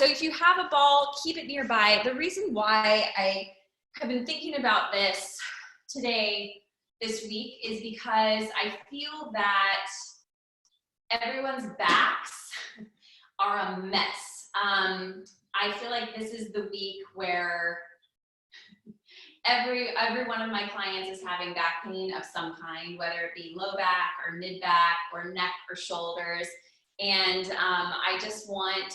So if you have a ball, keep it nearby. The reason why I have been thinking about this today, this week, is because I feel that everyone's backs are a mess. I feel like this is the week where every one of my clients is having back pain of some kind, whether it be low back or mid back or neck or shoulders. And I just want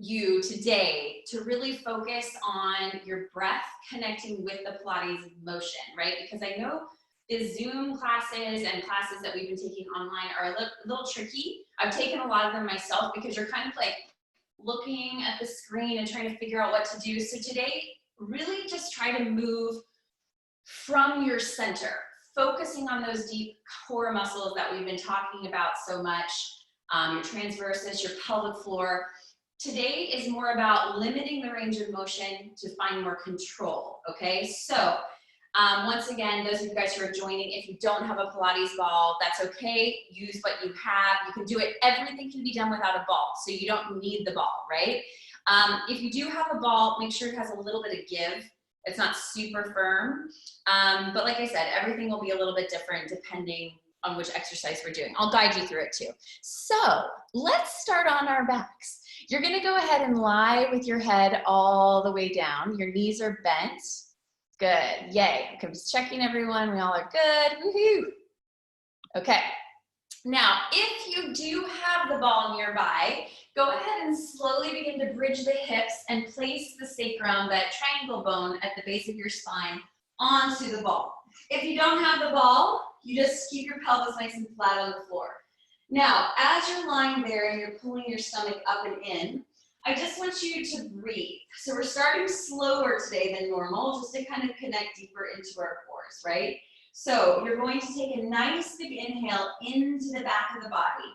you today to really focus on your breath connecting with the Pilates motion, right? Because I know the Zoom classes and classes that we've been taking online are a little tricky. I've taken a lot of them myself because you're kind of like looking at the screen and trying to figure out what to do. So today, really just try to move from your center, focusing on those deep core muscles that we've been talking about so much, your transversus, your pelvic floor. Today is more about limiting the range of motion to find more control, okay? So once again, those of you guys who are joining, if you don't have a Pilates ball, that's okay. Use what you have. You can do it. Everything can be done without a ball, so you don't need the ball, right? If you do have a ball, make sure it has a little bit of give. It's not super firm. But like I said, everything will be a little bit different depending on which exercise we're doing. I'll guide you through it too. So let's start on our backs. You're gonna go ahead and lie with your head all the way down. Your knees are bent. Good, yay. Okay, I'm just checking everyone. We all are good, woohoo. Okay, now if you do have the ball nearby, go ahead and slowly begin to bridge the hips and place the sacrum, that triangle bone at the base of your spine, onto the ball. If you don't have the ball, you just keep your pelvis nice and flat on the floor. Now, as you're lying there and you're pulling your stomach up and in, I just want you to breathe. So we're starting slower today than normal, just to kind of connect deeper into our cores, right? So you're going to take a nice big inhale into the back of the body,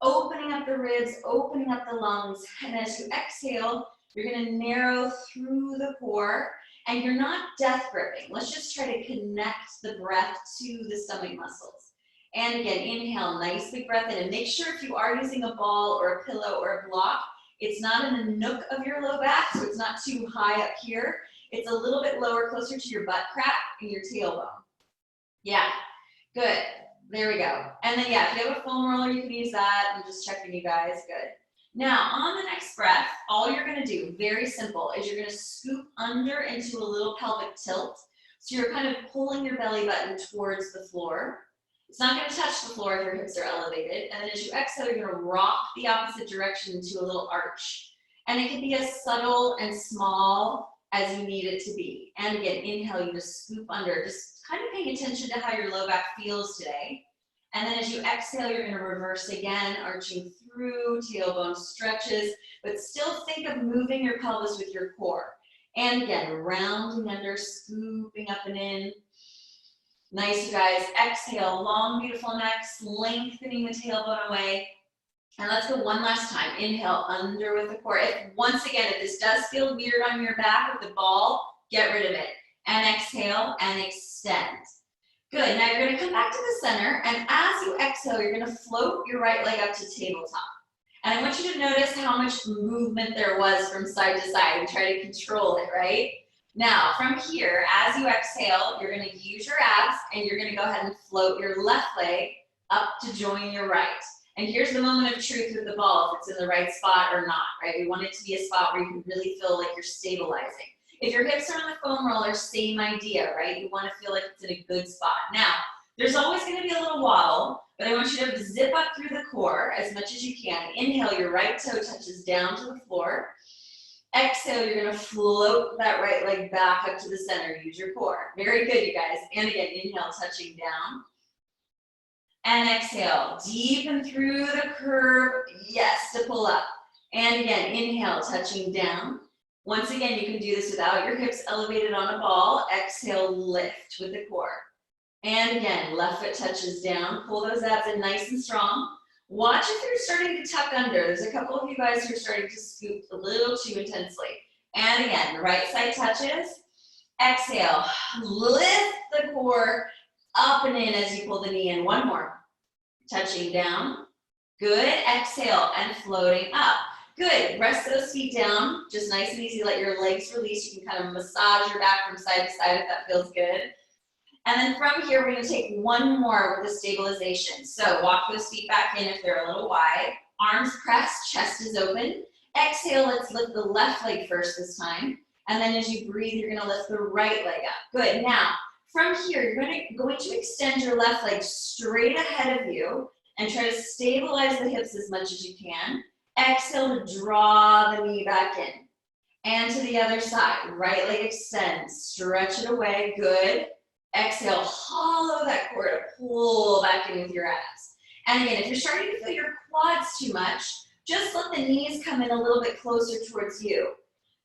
opening up the ribs, opening up the lungs, and as you exhale, you're going to narrow through the core, and you're not death gripping. Let's just try to connect the breath to the stomach muscles. And again, inhale, nice big breath in, and make sure if you are using a ball or a pillow or a block, it's not in the nook of your low back, so it's not too high up here. It's a little bit lower, closer to your butt crack and your tailbone. Yeah, good. There we go. And then, yeah, if you have a foam roller, you can use that. I'm just checking you guys. Good. Now, on the next breath, all you're going to do, very simple, is you're going to scoop under into a little pelvic tilt. So you're kind of pulling your belly button towards the floor. It's not going to touch the floor if your hips are elevated. And then as you exhale, you're going to rock the opposite direction into a little arch. And it can be as subtle and small as you need it to be. And again, inhale, you just scoop under, just kind of paying attention to how your low back feels today. And then as you exhale, you're going to reverse again, arching through, tailbone stretches, but still think of moving your pelvis with your core. And again, rounding under, scooping up and in. Nice, you guys. Exhale, long, beautiful necks, lengthening the tailbone away. And let's go one last time. Inhale, under with the core. Once again, if this does feel weird on your back with the ball, get rid of it. And exhale and extend. Good. Now you're going to come back to the center, and as you exhale, you're going to float your right leg up to tabletop. And I want you to notice how much movement there was from side to side. We try to control it, right? Now, from here, as you exhale, you're going to use your abs, and you're going to go ahead and float your left leg up to join your right. And here's the moment of truth with the ball, if it's in the right spot or not, right? We want it to be a spot where you can really feel like you're stabilizing. If your hips are on the foam roller, same idea, right? You want to feel like it's in a good spot. Now, there's always going to be a little wobble, but I want you to zip up through the core as much as you can. Inhale, your right toe touches down to the floor. Exhale, you're going to float that right leg back up to the center. Use your core. Very good, you guys. And again, inhale, touching down. And exhale, deepen through the curve. Yes, to pull up. And again, inhale, touching down. Once again, you can do this without your hips elevated on a ball. Exhale, lift with the core. And again, left foot touches down. Pull those abs in nice and strong. Watch if you're starting to tuck under. There's a couple of you guys who are starting to scoop a little too intensely. And again, the right side touches. Exhale, lift the core up and in as you pull the knee in. One more. Touching down. Good. Exhale and floating up. Good, rest those feet down, just nice and easy, let your legs release. You can kind of massage your back from side to side if that feels good. And then from here, we're gonna take one more with the stabilization. So walk those feet back in if they're a little wide. Arms pressed, chest is open. Exhale, let's lift the left leg first this time. And then as you breathe, you're gonna lift the right leg up. Good, now, from here, you're going to extend your left leg straight ahead of you and try to stabilize the hips as much as you can. Exhale to draw the knee back in. And to the other side, right leg extends, stretch it away, good. Exhale, hollow that core to pull back in with your abs. And again, if you're starting to feel your quads too much, just let the knees come in a little bit closer towards you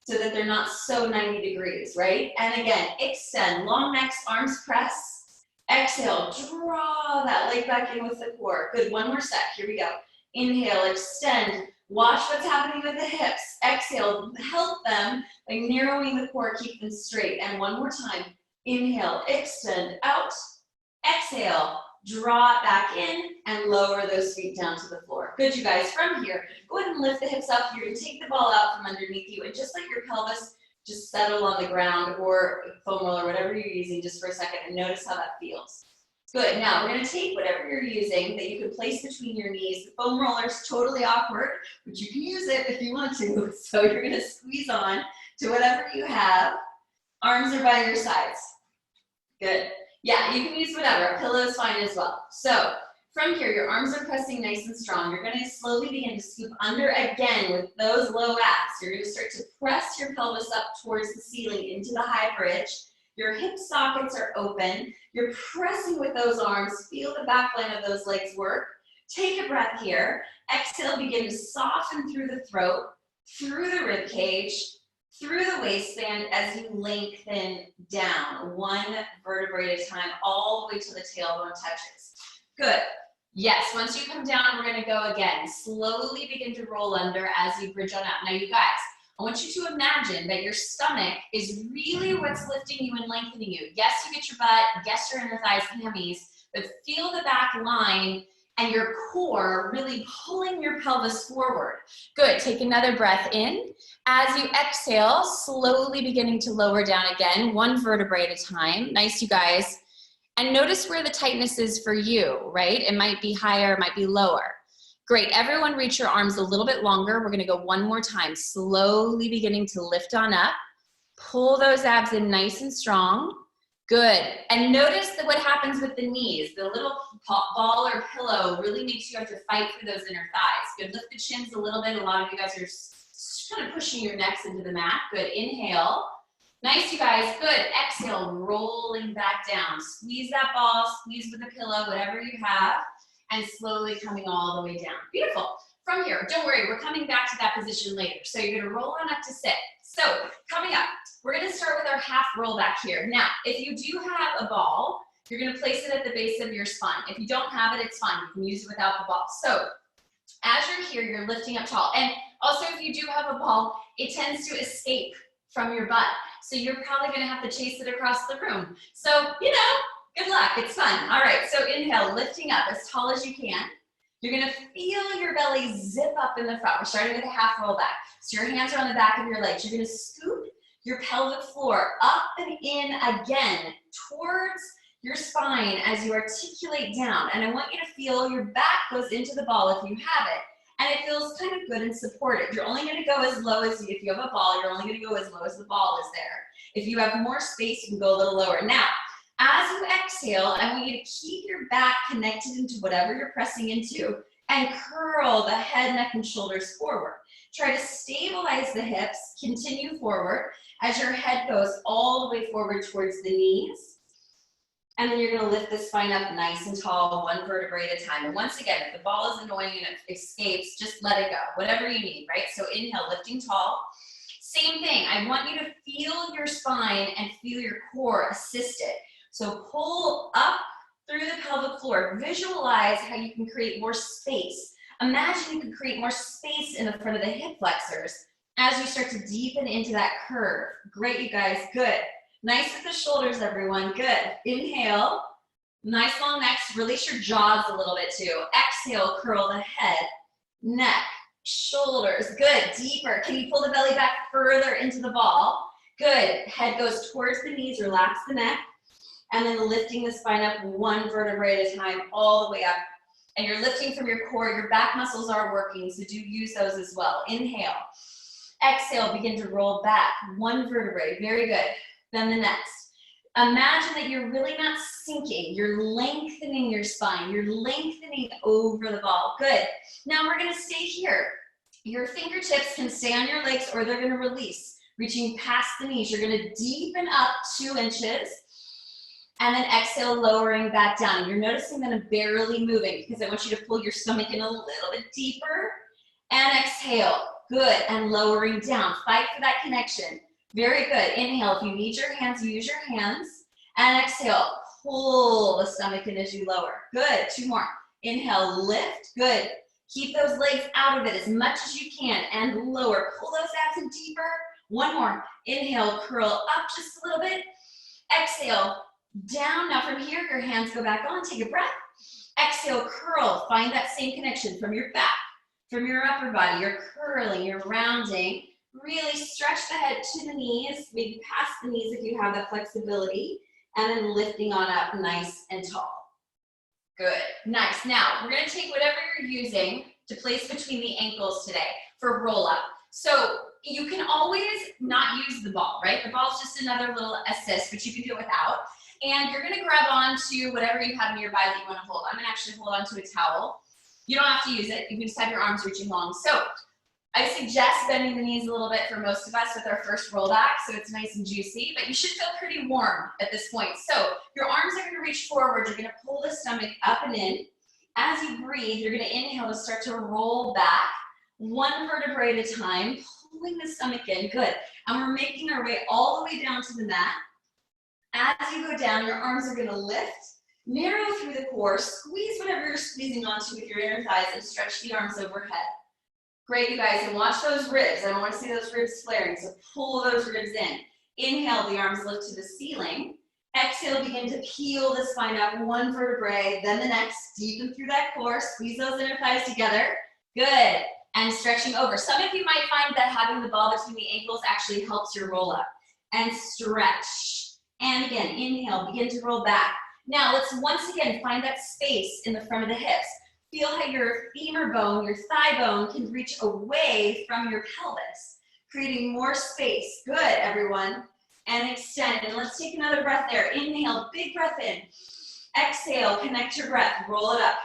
so that they're not so 90 degrees, right? And again, extend, long necks, arms press. Exhale, draw that leg back in with the core. Good, one more set, here we go. Inhale, extend, watch what's happening with the hips. Exhale, help them by narrowing the core, keep them straight. And one more time. Inhale, extend out, exhale, draw it back in, and lower those feet down to the floor. Good, you guys. From here, go ahead and lift the hips up. You're going to take the ball out from underneath you and just let your pelvis just settle on the ground or foam roller, whatever you're using, just for a second, and notice how that feels. Good, now we're going to take whatever you're using that you can place between your knees. The foam roller is totally awkward, but you can use it if you want to. So you're going to squeeze on to whatever you have. Arms are by your sides. Good. Yeah, you can use whatever. A pillow is fine as well. So from here, your arms are pressing nice and strong. You're going to slowly begin to scoop under again with those low abs. You're going to start to press your pelvis up towards the ceiling into the high bridge. Your hip sockets are open. You're pressing with those arms. Feel the back line of those legs work. Take a breath here. Exhale, begin to soften through the throat, through the rib cage, through the waistband as you lengthen down, one vertebrae at a time, all the way till the tailbone touches. Good. Yes, once you come down, we're gonna go again. Slowly begin to roll under as you bridge on up. Now you guys, I want you to imagine that your stomach is really what's lifting you and lengthening you. Yes, you get your butt, yes, your inner thighs, hammies, but feel the back line and your core really pulling your pelvis forward. Good, take another breath in. As you exhale, slowly beginning to lower down again, one vertebrae at a time. Nice, you guys. And notice where the tightness is for you, right? It might be higher, it might be lower. Great, everyone reach your arms a little bit longer. We're gonna go one more time. Slowly beginning to lift on up. Pull those abs in nice and strong. Good, and notice that what happens with the knees. The little ball or pillow really makes you have to fight for those inner thighs. Good, lift the chins a little bit. A lot of you guys are kind of pushing your necks into the mat. Good, inhale. Nice, you guys, good. Exhale, rolling back down. Squeeze that ball, squeeze with the pillow, whatever you have, and slowly coming all the way down. Beautiful. From here, don't worry, we're coming back to that position later. So you're gonna roll on up to sit. So coming up, we're gonna start with our half roll back here. Now, if you do have a ball, you're gonna place it at the base of your spine. If you don't have it, it's fine. You can use it without the ball. So as you're here, you're lifting up tall. And also if you do have a ball, it tends to escape from your butt. So you're probably gonna have to chase it across the room. So, you know, good luck, it's fun. All right, so inhale, lifting up as tall as you can. You're gonna feel your belly zip up in the front. We're starting with a half roll back. So your hands are on the back of your legs. You're gonna scoop your pelvic floor up and in again towards your spine as you articulate down. And I want you to feel your back goes into the ball if you have it. And it feels kind of good and supported. You're only gonna go as low as, if you have a ball, you're only gonna go as low as the ball is there. If you have more space, you can go a little lower. Now, as you exhale, I want you to keep your back connected into whatever you're pressing into and curl the head, neck, and shoulders forward. Try to stabilize the hips, continue forward as your head goes all the way forward towards the knees. And then you're gonna lift the spine up nice and tall, one vertebrae at a time. And once again, if the ball is annoying and it escapes, just let it go, whatever you need, right? So inhale, lifting tall. Same thing, I want you to feel your spine and feel your core assisted. So pull up through the pelvic floor. Visualize how you can create more space. Imagine you can create more space in the front of the hip flexors as you start to deepen into that curve. Great, you guys, good. Nice with the shoulders, everyone, good. Inhale, nice long necks. Release your jaws a little bit too. Exhale, curl the head, neck, shoulders. Good, deeper. Can you pull the belly back further into the ball? Good, head goes towards the knees, relax the neck, and then lifting the spine up one vertebrae at a time, all the way up. And you're lifting from your core, your back muscles are working, so do use those as well. Inhale. Exhale, begin to roll back, one vertebrae, very good. Then the next. Imagine that you're really not sinking, you're lengthening your spine, you're lengthening over the ball, good. Now we're gonna stay here. Your fingertips can stay on your legs or they're gonna release, reaching past the knees. You're gonna deepen up 2 inches, and then exhale, lowering back down. You're noticing that I'm barely moving because I want you to pull your stomach in a little bit deeper, and exhale, good, and lowering down. Fight for that connection. Very good. Inhale, if you need your hands, use your hands. And exhale, pull the stomach in as you lower. Good, 2 more. Inhale, lift, good. Keep those legs out of it as much as you can and lower. Pull those abs in deeper. 1 more. Inhale, curl up just a little bit. Exhale, down. Now from here, your hands go back on. Take a breath. Exhale, curl. Find that same connection from your back, from your upper body. You're curling, you're rounding. Really stretch the head to the knees, maybe past the knees if you have that flexibility, and then lifting on up nice and tall. Good, nice. Now, we're gonna take whatever you're using to place between the ankles today for roll up. So you can always not use the ball, right? The ball's just another little assist, but you can do it without. And you're gonna grab onto whatever you have nearby that you wanna hold. I'm gonna actually hold onto a towel. You don't have to use it. You can just have your arms reaching long. So I suggest bending the knees a little bit for most of us with our first rollback, so it's nice and juicy, but you should feel pretty warm at this point. So your arms are gonna reach forward, you're gonna pull the stomach up and in. As you breathe, you're gonna inhale to start to roll back, 1 vertebrae at a time, pulling the stomach in, good. And we're making our way all the way down to the mat. As you go down, your arms are gonna lift, narrow through the core, squeeze whatever you're squeezing onto with your inner thighs and stretch the arms overhead. Great, you guys, and watch those ribs. I don't want to see those ribs flaring, so pull those ribs in. Inhale, the arms lift to the ceiling. Exhale, begin to peel the spine up 1 vertebrae, then the next, deepen through that core, squeeze those inner thighs together. Good, and stretching over. Some of you might find that having the ball between the ankles actually helps your roll up. And stretch. And again, inhale, begin to roll back. Now, let's once again find that space in the front of the hips. Feel how your femur bone, your thigh bone can reach away from your pelvis, creating more space. Good, everyone. And extend. And let's take another breath there. Inhale, big breath in. Exhale, connect your breath. Roll it up.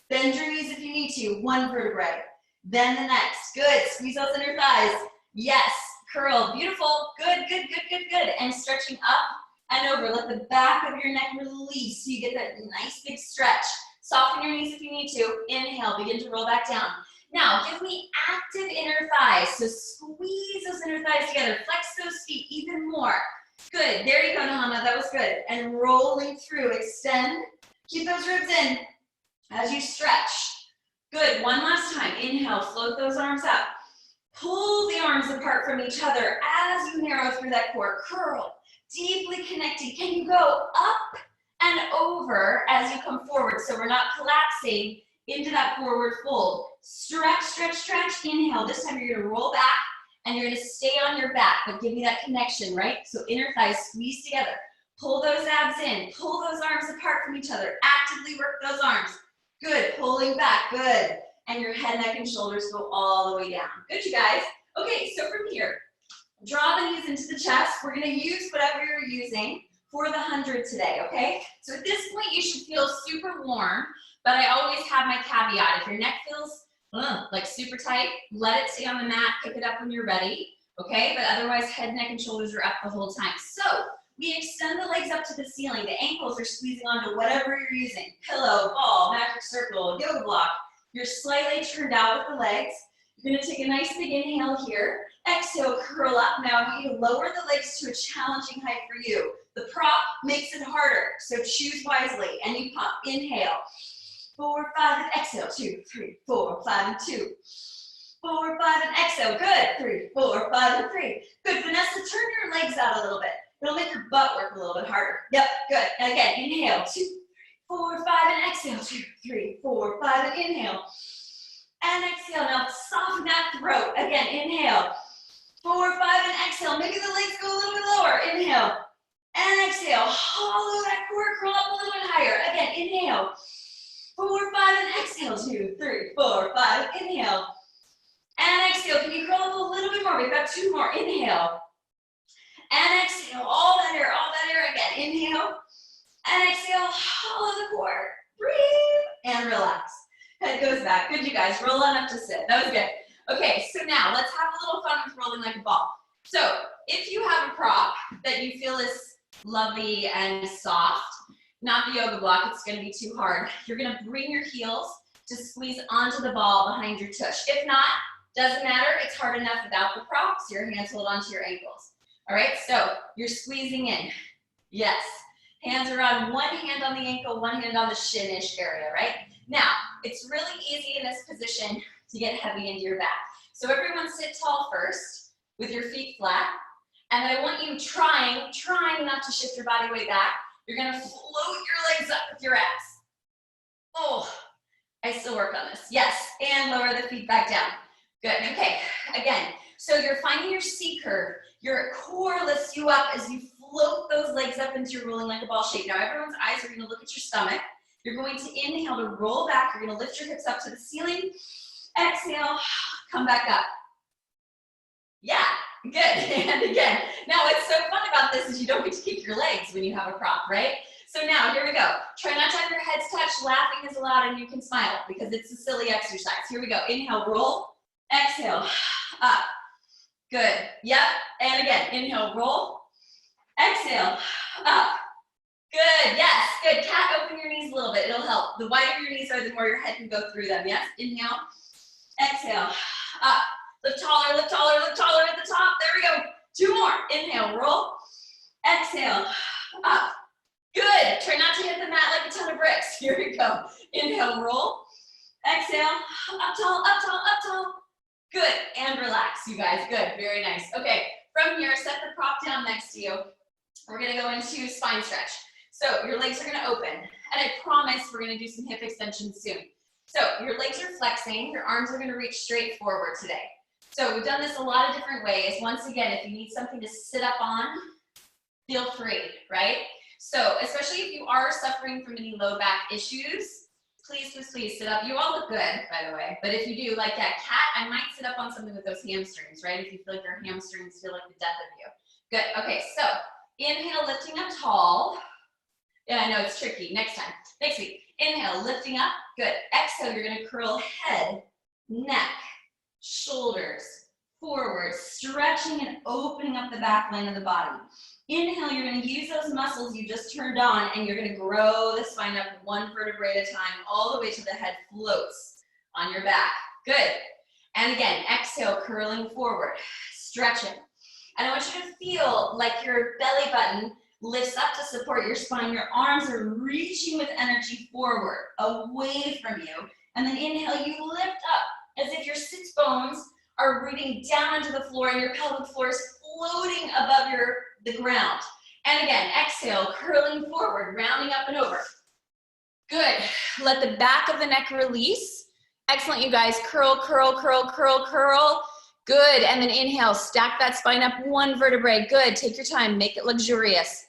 Bend your knees if you need to. 1 vertebrae. Then the next. Good. Squeeze those inner thighs. Yes. Curl. Beautiful. Good, good, good, good, good. And stretching up and over. Let the back of your neck release so you get that nice big stretch. Soften your knees if you need to. Inhale, begin to roll back down. Now, give me active inner thighs. So squeeze those inner thighs together. Flex those feet even more. Good. There you go, Nahama. That was good. And rolling through. Extend. Keep those ribs in as you stretch. Good. 1 last time. Inhale. Float those arms up. Pull the arms apart from each other as you narrow through that core. Curl. Deeply connected. Can you go up and over as you come forward, so we're not collapsing into that forward fold. Stretch, stretch, stretch. Inhale. This time you're gonna roll back and you're gonna stay on your back, but give me that connection, right? So inner thighs squeeze together. Pull those abs in. Pull those arms apart from each other. Actively work those arms. Good. Pulling back. Good. And your head, neck, and shoulders go all the way down. Good, you guys. Okay, so from here, draw the knees into the chest. We're gonna use whatever you're using for the 100 today, okay? So at this point, you should feel super warm, but I always have my caveat. If your neck feels like super tight, let it stay on the mat, pick it up when you're ready, okay? But otherwise, head, neck, and shoulders are up the whole time. So we extend the legs up to the ceiling. The ankles are squeezing onto whatever you're using. Pillow, ball, magic circle, yoga block. You're slightly turned out with the legs. You're gonna take a nice big inhale here. Exhale, curl up. Now I want you to lower the legs to a challenging height for you. The prop makes it harder, so choose wisely. And you pump. Inhale. 4, 5, and exhale. 2, 3, 4, 5, and 2. 4, 5, and exhale. Good. 3, 4, 5, and 3. Good. Vanessa, turn your legs out a little bit. It'll make your butt work a little bit harder. Yep. Good. And again, inhale. 2, 3, 4, 5, and exhale. 2, 3, 4, 5, and inhale. and exhale. Now soften that throat. Again, inhale. 4, 5, and exhale. Maybe the legs go a little bit lower. Inhale. And exhale. Hollow that core, curl up a little bit higher. Again, inhale. 4, 5, and exhale. 2, 3, 4, 5. Inhale. And exhale. Can you curl up a little bit more? We've got 2 more. Inhale. And exhale. All that air again. Inhale. And exhale. Hollow the core. Breathe. And relax. Head goes back. Good, you guys. Roll on up to sit. That was good. Okay, so now let's have a little fun with rolling like a ball. So if you have a prop that you feel is lovely and soft, not the yoga block, it's gonna be too hard. You're gonna bring your heels to squeeze onto the ball behind your tush. If not, doesn't matter, it's hard enough without the props. Your hands hold onto your ankles. All right, so you're squeezing in. Yes, hands are on one hand on the ankle, one hand on the shin-ish area, right? Now, it's really easy in this position to get heavy into your back. So everyone sit tall first with your feet flat. And then I want you trying not to shift your body weight back. You're gonna float your legs up with your abs. Oh, I still work on this. Yes, and lower the feet back down. Good, okay, again. So you're finding your C curve. Your core lifts you up as you float those legs up into your rolling like a ball shape. Now everyone's eyes are gonna look at your stomach. You're going to inhale to roll back. You're gonna lift your hips up to the ceiling. Exhale, come back up. Yeah, good, and again. Now what's so fun about this is you don't get to kick your legs when you have a prop, right? So now, here we go. Try not to have your heads touch. Laughing is allowed and you can smile because it's a silly exercise. Here we go. Inhale, roll. Exhale, up. Good, yep, and again. Inhale, roll. Exhale, up. Good, yes, good. Cat, open your knees a little bit. It'll help. The wider your knees are, the more your head can go through them, yes? Inhale. Exhale, up, lift taller at the top, there we go. 2 more, inhale, roll, exhale, up, good. Try not to hit the mat like a ton of bricks, here we go. Inhale, roll, exhale, up tall, good, and relax, you guys, good, very nice. Okay, from here, set the prop down next to you. We're gonna go into spine stretch. So your legs are gonna open, and I promise we're gonna do some hip extensions soon. So your legs are flexing, your arms are gonna reach straight forward today. So we've done this a lot of different ways. Once again, if you need something to sit up on, feel free, right? So especially if you are suffering from any low back issues, please sit up. You all look good, by the way. But if you do, like that cat, I might sit up on something with those hamstrings, right? If you feel like your hamstrings feel like the death of you. Good, okay, so inhale, lifting up tall. Yeah, I know it's tricky. Next time, next week. Inhale, lifting up, good. Exhale, you're gonna curl head, neck, shoulders, forward, stretching and opening up the back line of the body. Inhale, you're gonna use those muscles you just turned on and you're gonna grow the spine up 1 vertebrae at a time, all the way to the head floats on your back. Good. And again, exhale, curling forward, stretching. And I want you to feel like your belly button lifts up to support your spine. Your arms are reaching with energy forward, away from you. And then inhale, you lift up as if your sits bones are rooting down into the floor and your pelvic floor is floating above the ground. And again, exhale, curling forward, rounding up and over. Good. Let the back of the neck release. Excellent, you guys. Curl, curl, curl, curl, curl. Good. And then inhale, stack that spine up 1 vertebrae. Good. Take your time. Make it luxurious.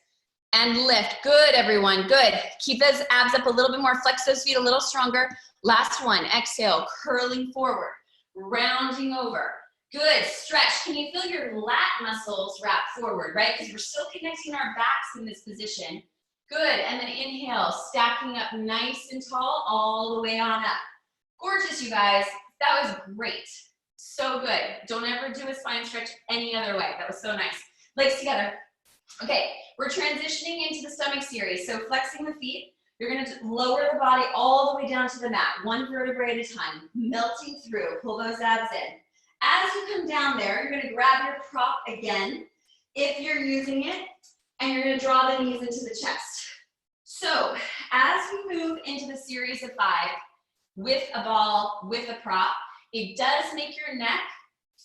And lift. Good, everyone. Good. Keep those abs up a little bit more. Flex those feet a little stronger. Last one. Exhale, curling forward, rounding over. Good. Stretch. Can you feel your lat muscles wrap forward, right? Because we're still connecting our backs in this position. Good. And then inhale, stacking up nice and tall all the way on up. Gorgeous, you guys. That was great. So good. Don't ever do a spine stretch any other way. That was so nice. Legs together. Okay, we're transitioning into the stomach series. So flexing the feet, you're gonna lower the body all the way down to the mat, 1 vertebrae at a time, melting through, pull those abs in. As you come down there, you're gonna grab your prop again, if you're using it, and you're gonna draw the knees into the chest. So as we move into the series of 5, with a ball, with a prop, it does make your neck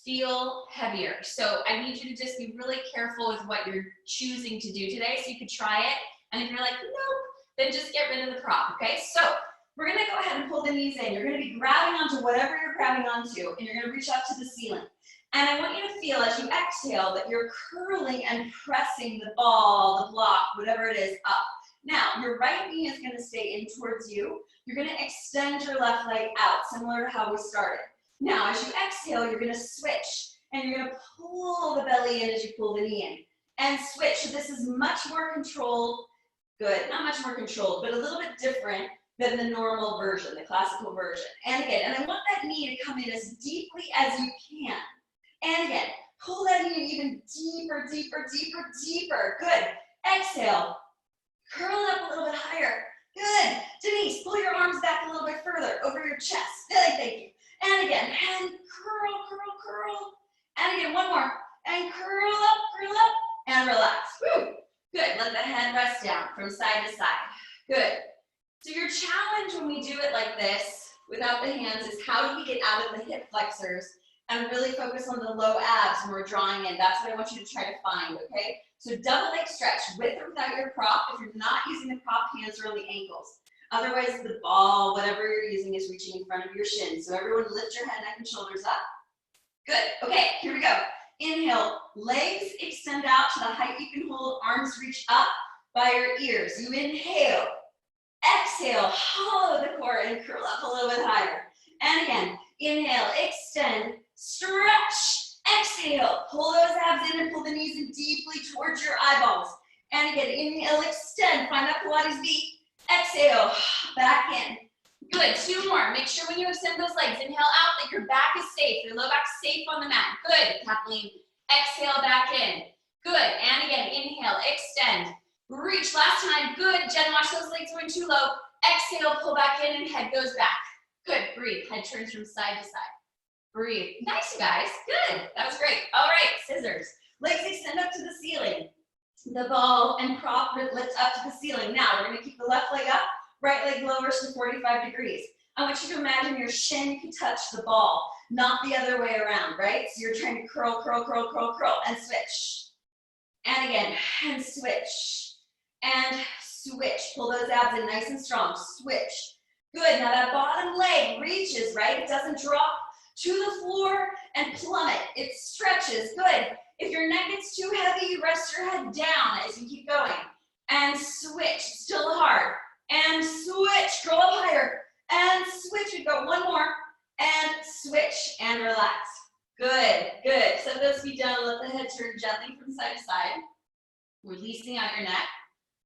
feel heavier. So I need you to just be really careful with what you're choosing to do today. So you could try it, and if you're like, nope, then just get rid of the prop, okay? So we're gonna go ahead and pull the knees in. You're gonna be grabbing onto whatever you're grabbing onto, and you're gonna reach up to the ceiling. And I want you to feel as you exhale that you're curling and pressing the ball, the block, whatever it is, up. Now, your right knee is gonna stay in towards you. You're gonna extend your left leg out, similar to how we started. Now, as you exhale, you're gonna switch, and you're gonna pull the belly in as you pull the knee in. And switch, so this is much more controlled, good, not much more controlled, but a little bit different than the normal version, the classical version. And again, and I want that knee to come in as deeply as you can. And again, pull that knee in even deeper, deeper, deeper, deeper. Good. Exhale. Curl it up a little bit higher. Good. Denise, pull your arms back a little bit further over your chest. Good, thank you. And again, and curl, curl, curl. And again, one more. And curl up, and relax. Woo. Good. Let the head rest down from side to side. Good. So your challenge when we do it like this, without the hands, is how do we get out of the hip flexors and really focus on the low abs when we're drawing in. That's what I want you to try to find, okay? So double leg stretch, with or without your prop. If you're not using the prop, hands are on the ankles. Otherwise, the ball, whatever you're using, is reaching in front of your shins. So everyone lift your head, neck, and shoulders up. Good. Okay, here we go. Inhale, legs extend out to the height you can hold, arms reach up by your ears. You inhale. Exhale, hollow the core and curl up a little bit higher. And again, inhale, extend, stretch, exhale, pull those abs in and pull the knees in deeply towards your eyeballs. And again, inhale, extend, find that Pilates beat. Exhale, back in. Good, two more. Make sure when you extend those legs, inhale out that your back is safe, your low back safe on the mat. Good, Kathleen. Exhale, back in. Good, and again, inhale, extend. Reach, last time, good. Jen, watch those legs going too low. Exhale, pull back in and head goes back. Good, breathe. Head turns from side to side. Breathe. Nice, you guys. Good, that was great. All right, scissors. Legs extend up to the ceiling. The ball and prop lift up to the ceiling. Now, we're gonna keep the left leg up, right leg lowers to 45 degrees. I want you to imagine your shin can touch the ball, not the other way around, right? So you're trying to curl, curl, curl, curl, curl, and switch. And again, and switch. And switch. Pull those abs in nice and strong. Switch. Good. Now that bottom leg reaches, right? It doesn't drop to the floor and plummet. It stretches. Good. If your neck gets too heavy, you rest your head down as you keep going. And switch. Still hard. And switch. Curl up higher. And switch. We go one more. And switch. And relax. Good. Good. Set those feet down. Let the head turn gently from side to side. Releasing out your neck.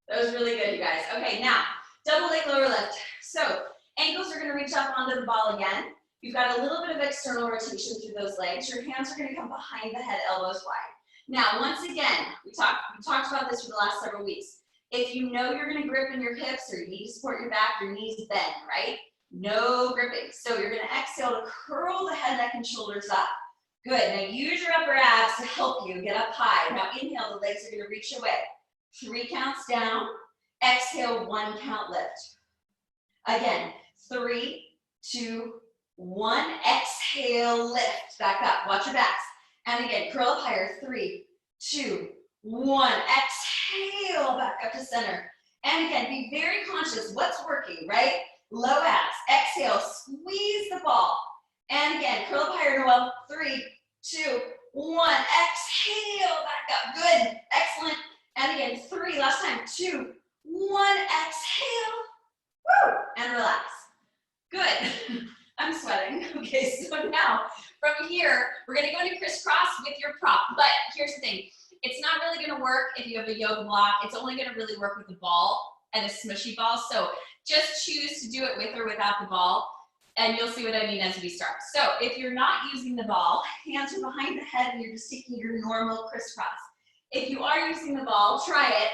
That was really good, you guys. Okay, now, double leg lower lift. So, ankles are gonna reach up onto the ball again. You've got a little bit of external rotation through those legs. Your hands are gonna come behind the head, elbows wide. Now, once again, we talked about this for the last several weeks. If you know you're gonna grip in your hips or you need to support your back, your knees bend, right? No gripping. So you're gonna exhale to curl the head, neck, and shoulders up. Good, now use your upper abs to help you get up high. Now inhale, the legs are gonna reach away. 3 counts down, exhale, 1 count lift. Again, 3, 2, 1, exhale, lift, back up, watch your backs. And again, curl up higher, 3, 2, 1, exhale, back up to center. And again, be very conscious, what's working, right? Low abs, exhale, squeeze the ball. And again, curl up higher, Noel, 3, 2, 1, exhale, back up, good, excellent. And again, 3, last time, 2, 1, exhale, woo, and relax. Good, I'm sweating. Okay, so now, from here, we're gonna go into crisscross with your prop, but here's the thing. It's not really gonna work if you have a yoga block. It's only gonna really work with the ball and a smushy ball, so just choose to do it with or without the ball, and you'll see what I mean as we start. So if you're not using the ball, hands are behind the head and you're just taking your normal crisscross. If you are using the ball, try it.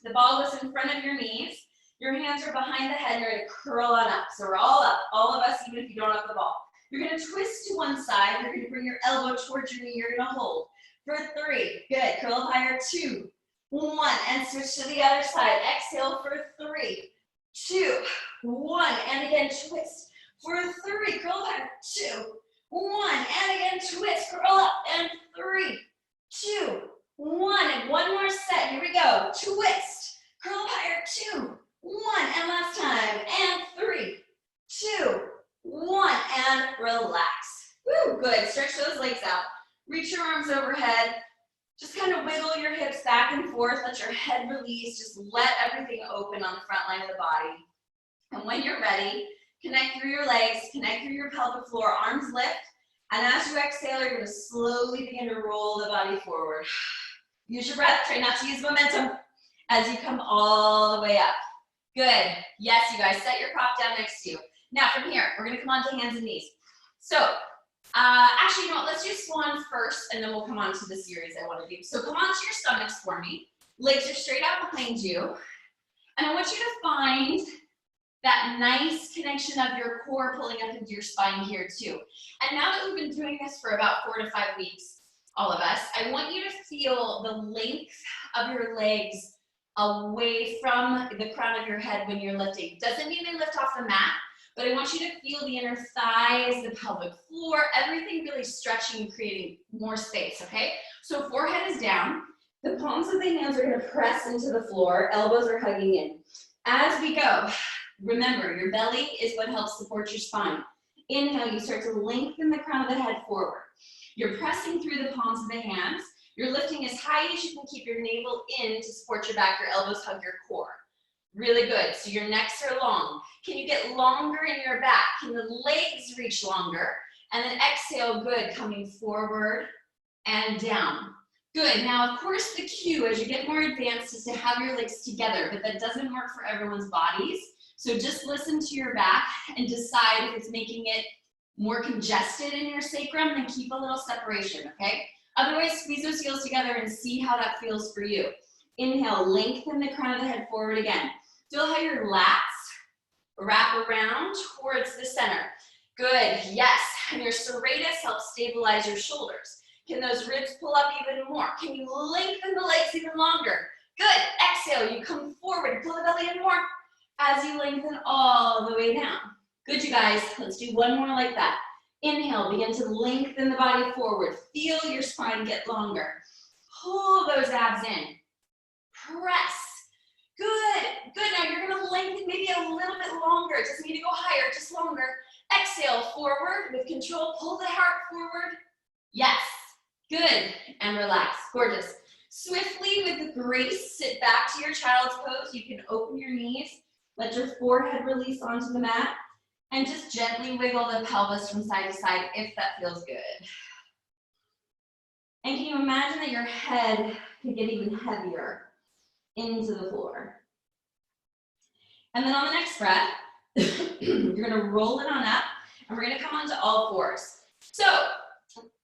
The ball goes in front of your knees. Your hands are behind the head. You're going to curl on up. So we're all up, all of us, even if you don't have the ball. You're going to twist to one side. You're going to bring your elbow towards your knee. You're going to hold. For 3, good. Curl up higher. 2, 1, and switch to the other side. Exhale for 3, 2, 1, and again twist. For 3, curl up higher. 2, 1, and again twist. Curl up and 3, 2, 1, and one more set. Here we go. Twist. Curl up higher. 2, 1, and last time. And 3, relax. Woo, good. Stretch those legs out. Reach your arms overhead. Just kind of wiggle your hips back and forth. Let your head release. Just let everything open on the front line of the body. And when you're ready, connect through your legs, connect through your pelvic floor, arms lift. And as you exhale, you're going to slowly begin to roll the body forward. Use your breath. Try not to use momentum as you come all the way up. Good. Yes, you guys, set your prop down next to you. Now from here, we're going to come on to hands and knees. So actually, you know what? Let's do swan first, and then we'll come on to the series I want to do. So come on to your stomachs for me. Legs are straight out behind you. And I want you to find that nice connection of your core pulling up into your spine here too. And now that we've been doing this for about 4 to 5 weeks, all of us, I want you to feel the length of your legs away from the crown of your head when you're lifting. Doesn't mean they lift off the mat, but I want you to feel the inner thighs, the pelvic floor, everything really stretching and creating more space, okay? So forehead is down. The palms of the hands are gonna press into the floor. Elbows are hugging in. As we go, remember, your belly is what helps support your spine. Inhale, you start to lengthen the crown of the head forward. You're pressing through the palms of the hands. You're lifting as high as you can keep your navel in to support your back. Your elbows hug your core. Really good. So your necks are long. Can you get longer in your back? Can the legs reach longer? And then exhale, good, coming forward and down. Good. Now, of course, the cue as you get more advanced is to have your legs together, but that doesn't work for everyone's bodies. So just listen to your back and decide if it's making it more congested in your sacrum, then keep a little separation, okay? Otherwise, squeeze those heels together and see how that feels for you. Inhale, lengthen the crown of the head forward again. Feel how your lats wrap around towards the center. Good, yes. And your serratus helps stabilize your shoulders. Can those ribs pull up even more? Can you lengthen the legs even longer? Good, exhale, you come forward, pull the belly in more as you lengthen all the way down. Good, you guys, let's do one more like that. Inhale, begin to lengthen the body forward. Feel your spine get longer. Pull those abs in. Press. Good, good. Now you're gonna lengthen maybe a little bit longer. It doesn't need to go higher, just longer. Exhale, forward with control. Pull the heart forward. Yes, good. And relax, gorgeous. Swiftly, with grace, sit back to your child's pose. You can open your knees. Let your forehead release onto the mat. And just gently wiggle the pelvis from side to side if that feels good. And can you imagine that your head could get even heavier into the floor? And then on the next breath, you're gonna roll it on up and we're gonna come onto all fours. So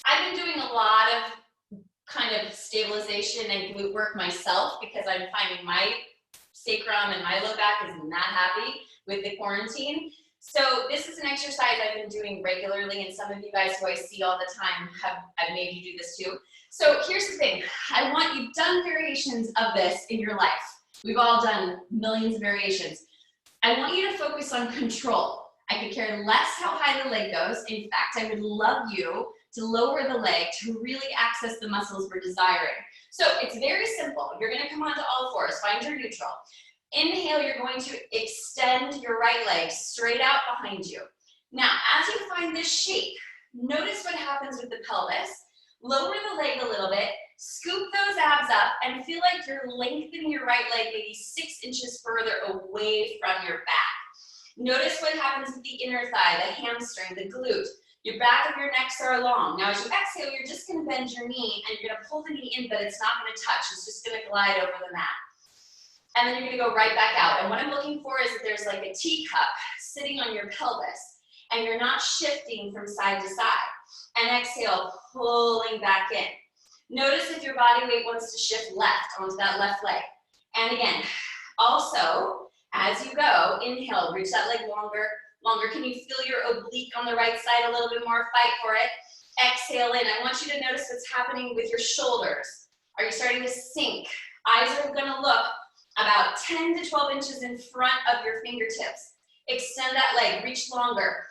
I've been doing a lot of kind of stabilization and glute work myself because I'm finding my sacrum and my low back is not happy with the quarantine. So this is an exercise I've been doing regularly, and some of you guys who I see all the time I've made you do this too. So here's the thing. You've done variations of this in your life. We've all done millions of variations. I want you to focus on control. I could care less how high the leg goes. In fact, I would love you to lower the leg to really access the muscles we're desiring. So it's very simple. You're gonna come onto all fours, find your neutral. Inhale, you're going to extend your right leg straight out behind you. Now, as you find this shape, notice what happens with the pelvis. Lower the leg a little bit, scoop those abs up, and feel like you're lengthening your right leg maybe 6 inches further away from your back. Notice what happens with the inner thigh, the hamstring, the glute. Your back of your necks are long. Now, as you exhale, you're just gonna bend your knee, and you're gonna pull the knee in, but it's not gonna touch. It's just gonna glide over the mat. And then you're gonna go right back out. And what I'm looking for is that there's like a teacup sitting on your pelvis and you're not shifting from side to side. And exhale, pulling back in. Notice if your body weight wants to shift left onto that left leg. And again, also, as you go, inhale, reach that leg longer. Can you feel your oblique on the right side a little bit more? Fight for it. Exhale in. I want you to notice what's happening with your shoulders. Are you starting to sink? Eyes are gonna look about 10 to 12 inches in front of your fingertips. Extend that leg, reach longer,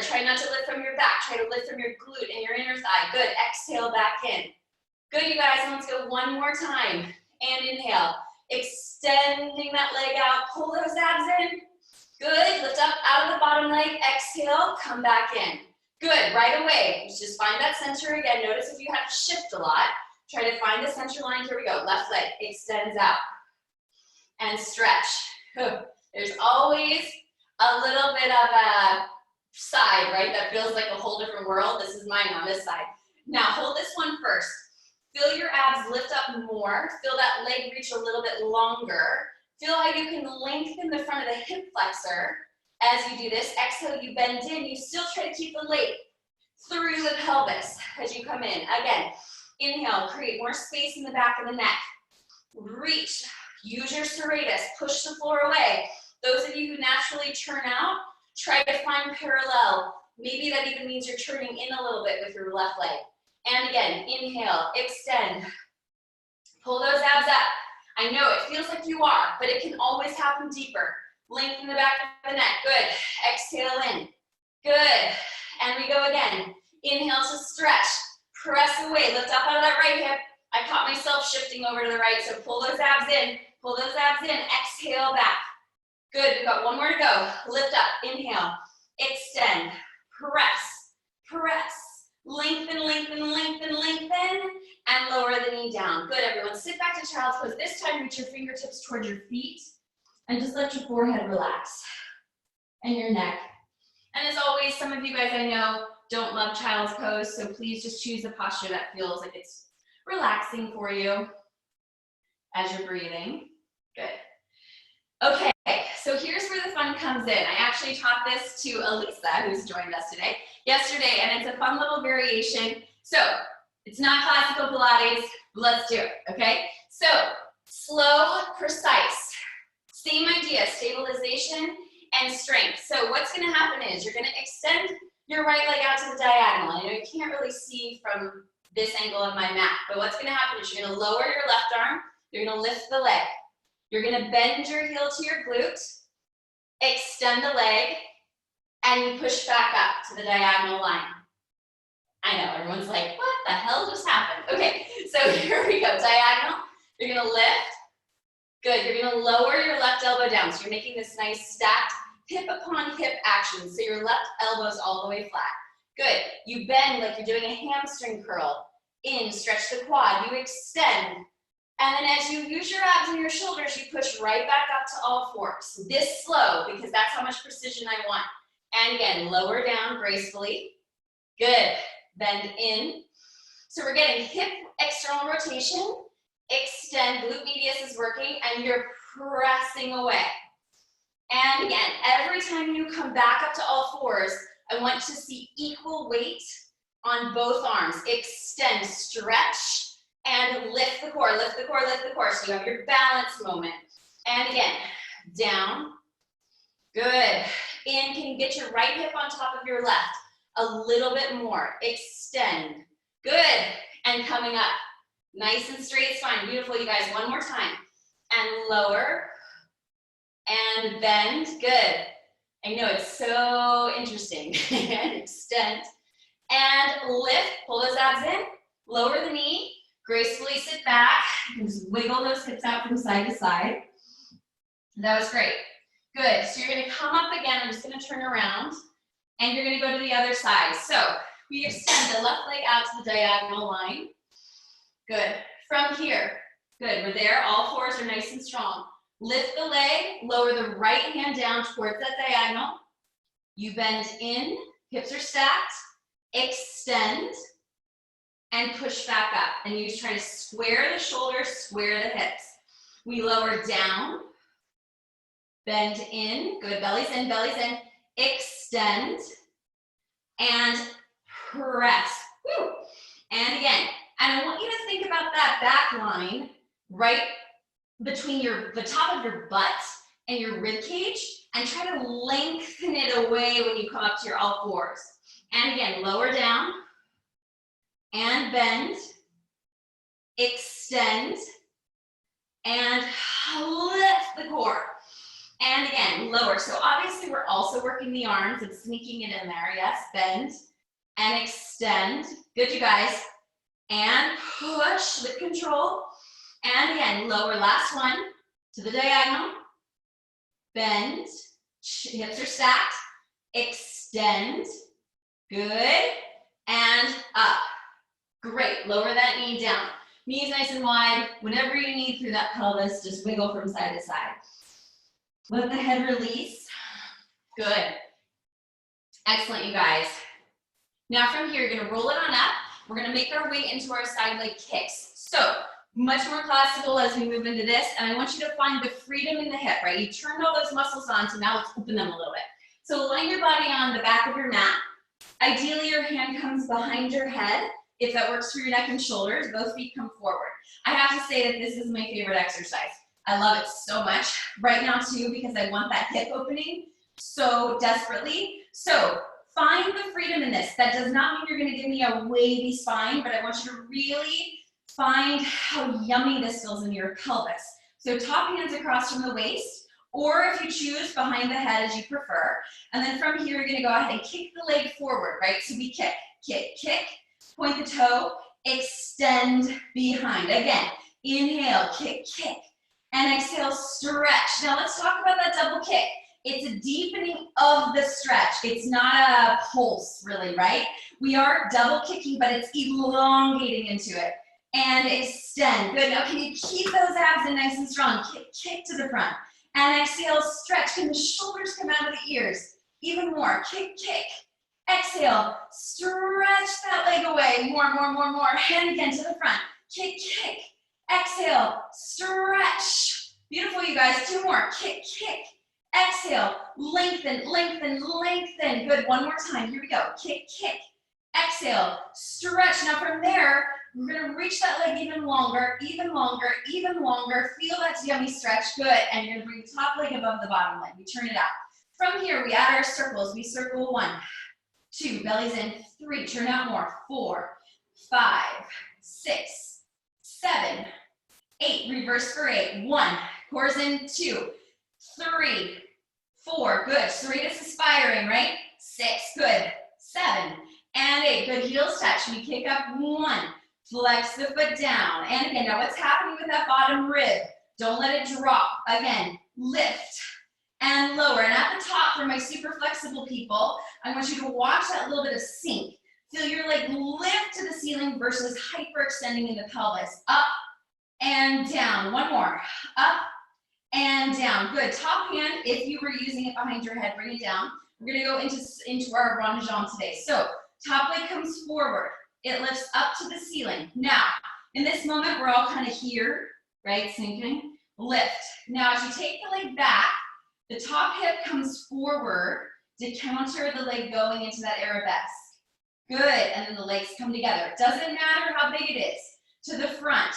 Try not to lift from your back, try to lift from your glute and your inner thigh. Good, exhale back in. Good, you guys, let's go one more time. And inhale, extending that leg out, pull those abs in. Good, lift up out of the bottom leg, exhale, come back in. Good, right away. Just find that center again. Notice if you have to shift a lot. Try to find the center line. Here we go. Left leg extends out. And stretch. There's always a little bit of a side, right? That feels like a whole different world. This is mine on this side. Now hold this one first. Feel your abs lift up more. Feel that leg reach a little bit longer. Feel how you can lengthen the front of the hip flexor. As you do this, exhale, you bend in. You still try to keep the weight through the pelvis as you come in. Again, inhale, create more space in the back of the neck. Reach, use your serratus, push the floor away. Those of you who naturally turn out, try to find parallel. Maybe that even means you're turning in a little bit with your left leg. And again, inhale, extend. Pull those abs up. I know it feels like you are, but it can always happen deeper. Lengthen the back of the neck. Good. Exhale in. Good. And we go again. Inhale to stretch. Press away. Lift up out of that right hip. I caught myself shifting over to the right, so pull those abs in. Pull those abs in. Exhale back. Good. We've got one more to go. Lift up. Inhale. Extend. Press. Press. Lengthen, lengthen, lengthen, lengthen. And lower the knee down. Good, everyone. Sit back to child's pose. This time, reach your fingertips towards your feet. And just let your forehead relax. And your neck. And as always, some of you guys I know don't love child's pose, so please just choose a posture that feels like it's relaxing for you as you're breathing. Good. Okay, so here's where the fun comes in. I actually taught this to Elisa, who's joined us today, yesterday, and it's a fun little variation. So it's not classical Pilates, but let's do it, okay? So slow, precise. Same idea, stabilization and strength. So what's gonna happen is you're gonna extend your right leg out to the diagonal. I know you can't really see from this angle of my mat, but what's gonna happen is you're gonna lower your left arm, you're gonna lift the leg. You're gonna bend your heel to your glute, extend the leg, and you push back up to the diagonal line. I know, everyone's like, what the hell just happened? Okay, so here we go, diagonal. You're gonna lift. Good, you're gonna lower your left elbow down. So you're making this nice stacked hip upon hip action. So your left elbow's all the way flat. Good, you bend like you're doing a hamstring curl. In, stretch the quad, you extend. And then as you use your abs and your shoulders, you push right back up to all fours. This slow, because that's how much precision I want. And again, lower down gracefully. Good, bend in. So we're getting hip external rotation. Extend, glute medius is working, and you're pressing away. And again, every time you come back up to all fours, I want to see equal weight on both arms. Extend, stretch, and lift the core, lift the core, lift the core. So you have your balance moment. And again, down. Good. In, can you get your right hip on top of your left? A little bit more. Extend. Good. And coming up. Nice and straight spine. Beautiful, you guys. One more time. And lower. And bend. Good. I know it's so interesting. And extend. And lift. Pull those abs in. Lower the knee. Gracefully sit back. And just wiggle those hips out from side to side. That was great. Good. So you're going to come up again. I'm just going to turn around. And you're going to go to the other side. So we extend the left leg out to the diagonal line. Good. From here. Good. We're there. All fours are nice and strong. Lift the leg. Lower the right hand down towards that diagonal. You bend in. Hips are stacked. Extend. And push back up. And you just try to square the shoulders, square the hips. We lower down. Bend in. Good. Belly's in. Belly's in. Extend. And press. Woo. And again. And I want you to think about that back line right between the top of your butt and your rib cage, and try to lengthen it away when you come up to your all fours. And again, lower down and bend, extend, and lift the core. And again, lower. So obviously we're also working the arms and sneaking it in there. Yes, bend and extend. Good, you guys. And push with control. And again, lower, last one, to the diagonal. Bend, hips are stacked. Extend. Good, and up. Great, lower that knee down. Knees nice and wide. Whatever you need through that pelvis, just wiggle from side to side. Let the head release. Good. Excellent, you guys. Now from here, you're gonna roll it on up. We're gonna make our way into our side leg kicks. So, much more classical as we move into this, and I want you to find the freedom in the hip, right? You turned all those muscles on, so now let's open them a little bit. So align your body on the back of your mat. Ideally, your hand comes behind your head. If that works for your neck and shoulders, both feet come forward. I have to say that this is my favorite exercise. I love it so much right now too, because I want that hip opening so desperately. So find the freedom in this. That does not mean you're gonna give me a wavy spine, but I want you to really find how yummy this feels in your pelvis. So top hands across from the waist, or if you choose, behind the head as you prefer. And then from here, you're gonna go ahead and kick the leg forward, right? So we kick, kick, kick, point the toe, extend behind. Again, inhale, kick, kick, and exhale, stretch. Now let's talk about that double kick. It's a deepening of the stretch. It's not a pulse, really, right? We are double kicking, but it's elongating into it. And extend. Good. Now, can you keep those abs in nice and strong? Kick, kick to the front. And exhale, stretch. Can the shoulders come out of the ears? Even more. Kick, kick. Exhale, stretch that leg away. More, more, more, more. Hand again to the front. Kick, kick. Exhale, stretch. Beautiful, you guys. Two more. Kick, kick. Exhale, lengthen, lengthen, lengthen. Good. One more time. Here we go. Kick, kick. Exhale, stretch. Now from there, we're gonna reach that leg even longer, even longer, even longer. Feel that yummy stretch. Good. And you're gonna bring the top leg above the bottom leg. We turn it out. From here, we add our circles. We circle 1, 2, bellies in, 3, turn out more, 4, 5, 6, 7, 8, reverse for 8, 1, cores in, 2, 3, 4, good, serratus aspiring, right? 6, good, 7, and 8, good, heels touch, we kick up 1, flex the foot down, and again, now what's happening with that bottom rib? Don't let it drop, again, lift, and lower. And at the top, for my super flexible people, I want you to watch that little bit of sink. Feel your leg lift to the ceiling versus hyperextending in the pelvis. Up and down. One more. Up and down. Good. Top hand, if you were using it behind your head, bring it down. We're going to go into our rond de jambe today. So top leg comes forward. It lifts up to the ceiling. Now, in this moment, we're all kind of here, right? Sinking. Lift. Now, as you take the leg back, the top hip comes forward to counter the leg going into that arabesque. Good, and then the legs come together. It doesn't matter how big it is. To the front,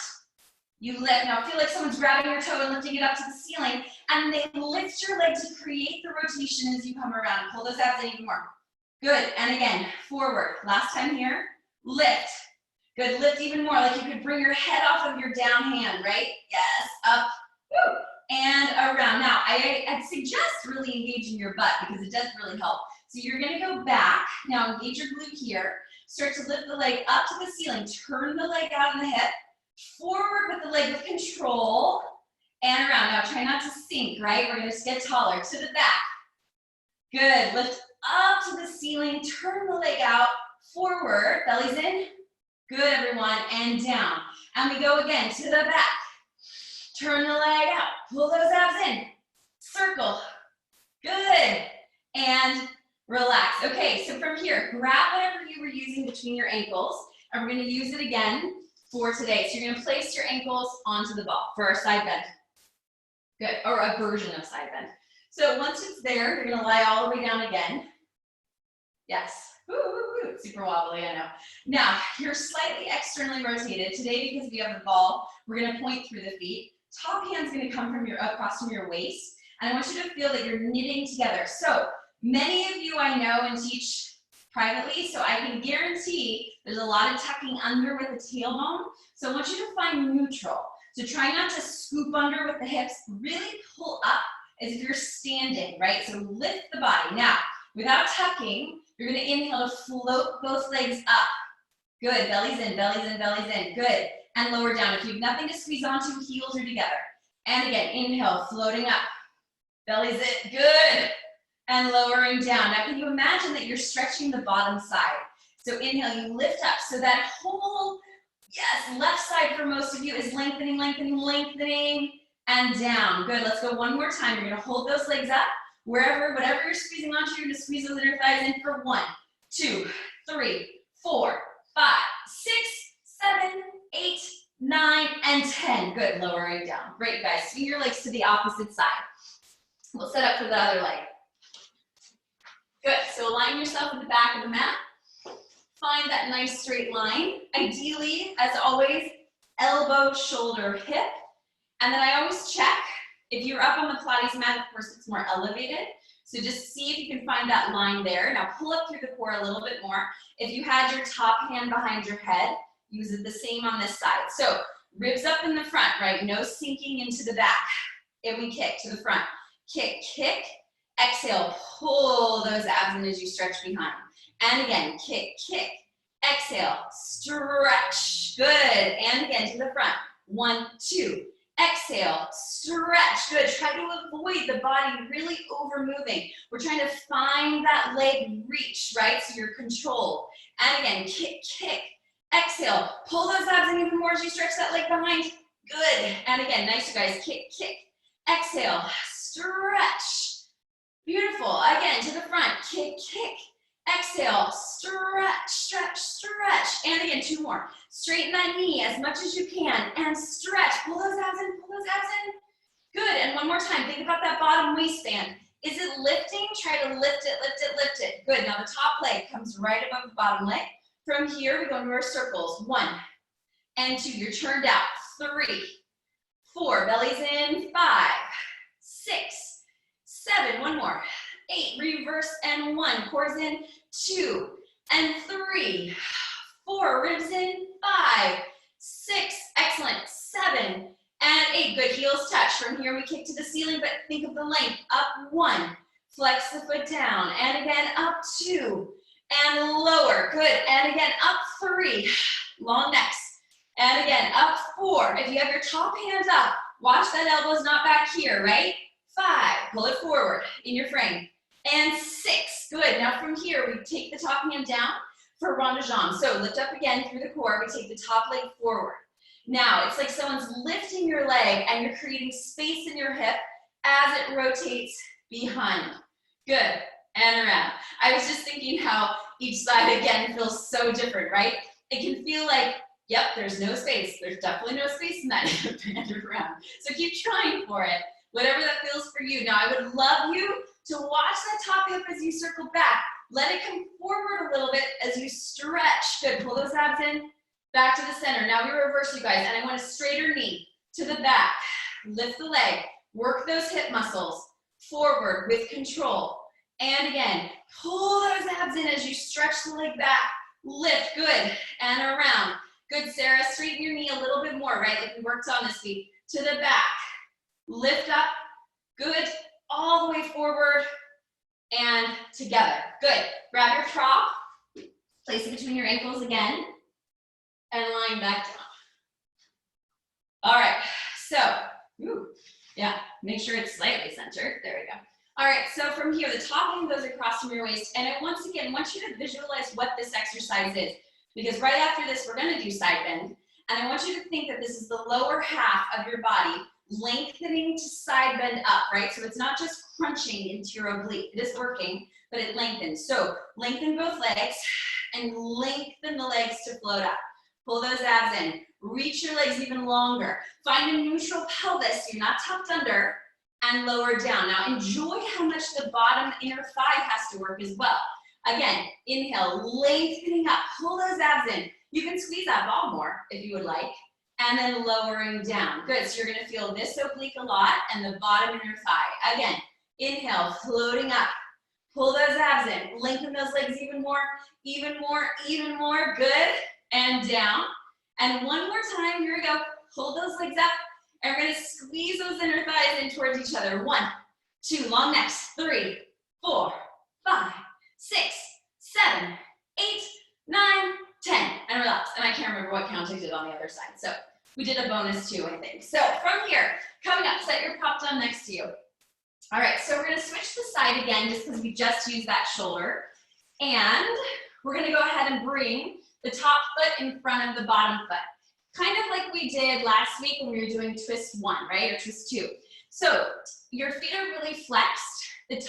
you lift. Now feel like someone's grabbing your toe and lifting it up to the ceiling, and they lift your leg to create the rotation as you come around. Pull those abs in even more. Good, and again, forward. Last time here, lift. Good, lift even more, like you could bring your head off of your down hand, right? Yes, up, woo. And around. Now, I'd suggest really engaging your butt because it does really help. So you're gonna go back. Now engage your glute here. Start to lift the leg up to the ceiling. Turn the leg out in the hip. Forward with the leg with control. And around. Now try not to sink, right? We're gonna just get taller. To the back. Good. Lift up to the ceiling. Turn the leg out. Forward. Bellies in. Good, everyone. And down. And we go again to the back. Turn the leg out, pull those abs in, circle, good, and relax. Okay, so from here, grab whatever you were using between your ankles, and we're gonna use it again for today. So you're gonna place your ankles onto the ball for our side bend. Good, or a version of side bend. So once it's there, you're gonna lie all the way down again. Yes, woo, woo, woo. Super wobbly, I know. Now, you're slightly externally rotated. Today, because we have the ball, we're gonna point through the feet. Top hand's gonna come from across from your waist, and I want you to feel that you're knitting together. So many of you I know and teach privately, so I can guarantee there's a lot of tucking under with the tailbone. So I want you to find neutral. So try not to scoop under with the hips, really pull up as if you're standing, right? So lift the body. Now, without tucking, you're gonna inhale to float both legs up. Good, bellies in, bellies in, bellies in, good. And lower down. If you have nothing to squeeze onto, heels are together. And again, inhale, floating up. Bellies in, good. and lowering down. Now, can you imagine that you're stretching the bottom side? So inhale, you lift up. So that whole, yes, left side for most of you is lengthening, lengthening, lengthening, and down. Good, let's go one more time. You're gonna hold those legs up. Wherever, whatever you're squeezing onto, you're gonna squeeze those inner thighs in for 1, 2, 3, 4, 5, 6, 7, 8, 9, and 10. Good, lowering down. Great, guys. Swing your legs to the opposite side. We'll set up for the other leg. Good, so align yourself at the back of the mat. Find that nice straight line. Ideally, as always, elbow, shoulder, hip. And then I always check. If you're up on the Pilates mat, of course, it's more elevated. So just see if you can find that line there. Now pull up through the core a little bit more. If you had your top hand behind your head, use it the same on this side. So ribs up in the front, right? No sinking into the back. And we kick to the front. Kick, kick. Exhale, pull those abs in as you stretch behind. And again, kick, kick. Exhale, stretch. Good. And again to the front. 1, 2. Exhale, stretch. Good. Try to avoid the body really over moving. We're trying to find that leg reach, right? So you're controlled. And again, kick, kick. Exhale, pull those abs in even more as you stretch that leg behind. Good. And again, nice, you guys. Kick, kick. Exhale, stretch. Beautiful. Again, to the front. Kick, kick. Exhale, stretch, stretch, stretch. And again, 2 more. Straighten that knee as much as you can and stretch. Pull those abs in, pull those abs in. Good, and one more time. Think about that bottom waistband. Is it lifting? Try to lift it, lift it, lift it. Good, now the top leg comes right above the bottom leg. From here, we go into our circles. 1 and 2, you're turned out. 3, 4, bellies in. 5, 6, 7, one more. 8, reverse and 1, cores in. 2 and 3, 4, ribs in. 5, 6, excellent. 7 and 8, good, heels touch. From here we kick to the ceiling, but think of the length. Up 1, flex the foot down, and again up 2, and lower, good, and again up 3, long necks, and again up 4. If you have your top hand up, watch that elbow's not back here, right? 5, pull it forward in your frame, and 6, good. Now from here, we take the top hand down for rond de jambe. So lift up again through the core, we take the top leg forward. Now, it's like someone's lifting your leg and you're creating space in your hip as it rotates behind. Good, and around. I was just thinking how each side, again, feels so different, right? It can feel like, yep, there's no space. There's definitely no space in that hip and around. So keep trying for it, whatever that feels for you. Now, I would love you to watch that top hip as you circle back. Let it come forward a little bit as you stretch. Good, pull those abs in. Back to the center. Now we reverse, you guys, and I want a straighter knee to the back. Lift the leg. Work those hip muscles. Forward with control. And again, pull those abs in as you stretch the leg back. Lift, good, and around. Good, Sarah. Straighten your knee a little bit more, right, like we worked on this week. To the back. Lift up. Good. All the way forward and together. Good. Grab your prop. Place it between your ankles again. And lying back down. All right, so, yeah, make sure it's slightly centered. There we go. All right, so from here, the top hand goes across from your waist. And I once again want you to visualize what this exercise is. Because right after this, we're gonna do side bend. And I want you to think that this is the lower half of your body lengthening to side bend up, right? So it's not just crunching into your oblique. It is working, but it lengthens. So lengthen both legs and lengthen the legs to float up. Pull those abs in. Reach your legs even longer. Find a neutral pelvis so you're not tucked under, and lower down. Now enjoy how much the bottom inner thigh has to work as well. Again, inhale, lengthening up. Pull those abs in. You can squeeze that ball more if you would like. And then lowering down. Good, so you're gonna feel this oblique a lot and the bottom inner thigh. Again, inhale, floating up. Pull those abs in. Lengthen those legs even more, even more, even more. Good. And down. And one more time, here we go. Hold those legs up. And we're gonna squeeze those inner thighs in towards each other. 1, 2, long necks. 3, 4, 5, 6, 7, 8, 9, 10. And relax. And I can't remember what count I did on the other side. So we did a bonus too, I think. So from here, coming up, set your prop down next to you. All right, so we're gonna switch the side again just because we just used that shoulder. And we're gonna go ahead and bring the top foot in front of the bottom foot. Kind of like we did last week when we were doing twist 1, right, or twist 2. So your feet are really flexed. The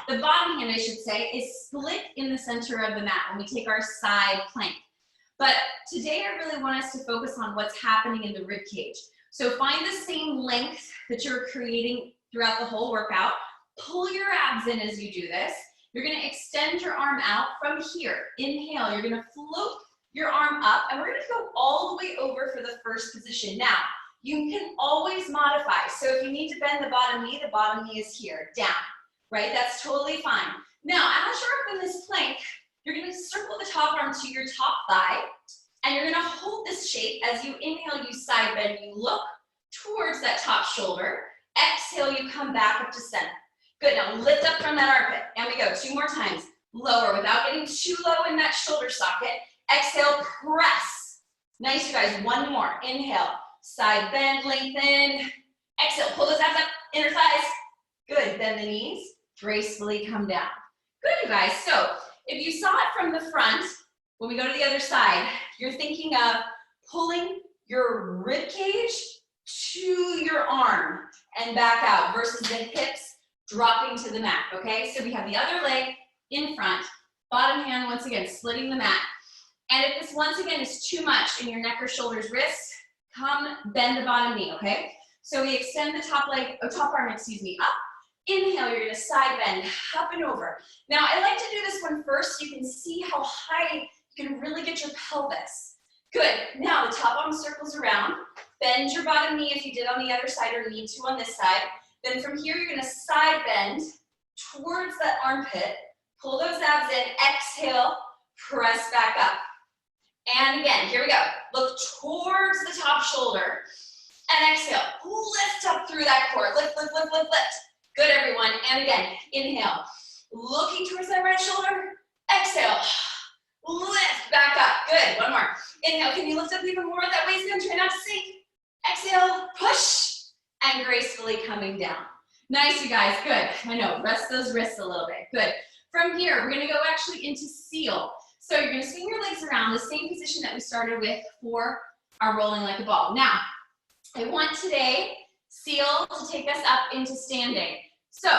bottom hand, I should say, is split in the center of the mat when we take our side plank. But today I really want us to focus on what's happening in the rib cage. So find the same length that you're creating throughout the whole workout. Pull your abs in as you do this. You're gonna extend your arm out from here. Inhale, you're gonna float your arm up, and we're gonna go all the way over for the first position. Now, you can always modify. So if you need to bend the bottom knee is here, down, right? That's totally fine. Now, as you're up in this plank, you're gonna circle the top arm to your top thigh, and you're gonna hold this shape. As you inhale, you side bend, you look towards that top shoulder. Exhale, you come back up to center. Good, now lift up from that armpit. And we go 2 more times. Lower without getting too low in that shoulder socket. Exhale, press. Nice, you guys, 1 more. Inhale, side bend, lengthen. Exhale, pull those abs up, inner thighs. Good, bend the knees, gracefully come down. Good, you guys, so if you saw it from the front, when we go to the other side, you're thinking of pulling your rib cage to your arm and back out versus the hips dropping to the mat, okay? So we have the other leg in front, bottom hand once again splitting the mat. And if this once again is too much in your neck or shoulders, wrists, come bend the bottom knee, okay? So we extend the top arm, up. Inhale, you're gonna side bend, up and over. Now I like to do this one first so you can see how high you can really get your pelvis. Good, now the top arm circles around. Bend your bottom knee if you did on the other side or need to on this side. Then from here, you're gonna side bend towards that armpit. Pull those abs in, exhale, press back up. And again, here we go. Look towards the top shoulder and exhale. Lift up through that core. Lift, lift, lift, lift, lift. Good, everyone. And again, inhale. Looking towards that right shoulder. Exhale. Lift back up. Good. 1 more. Inhale. Can you lift up even more with that waist down? Try not to sink. Exhale. Push. And gracefully coming down. Nice, you guys. Good. I know. Rest those wrists a little bit. Good. From here, we're going to go actually into seal. So you're going to swing your legs around the same position that we started with for our rolling like a ball. Now, I want today seal to take us up into standing. So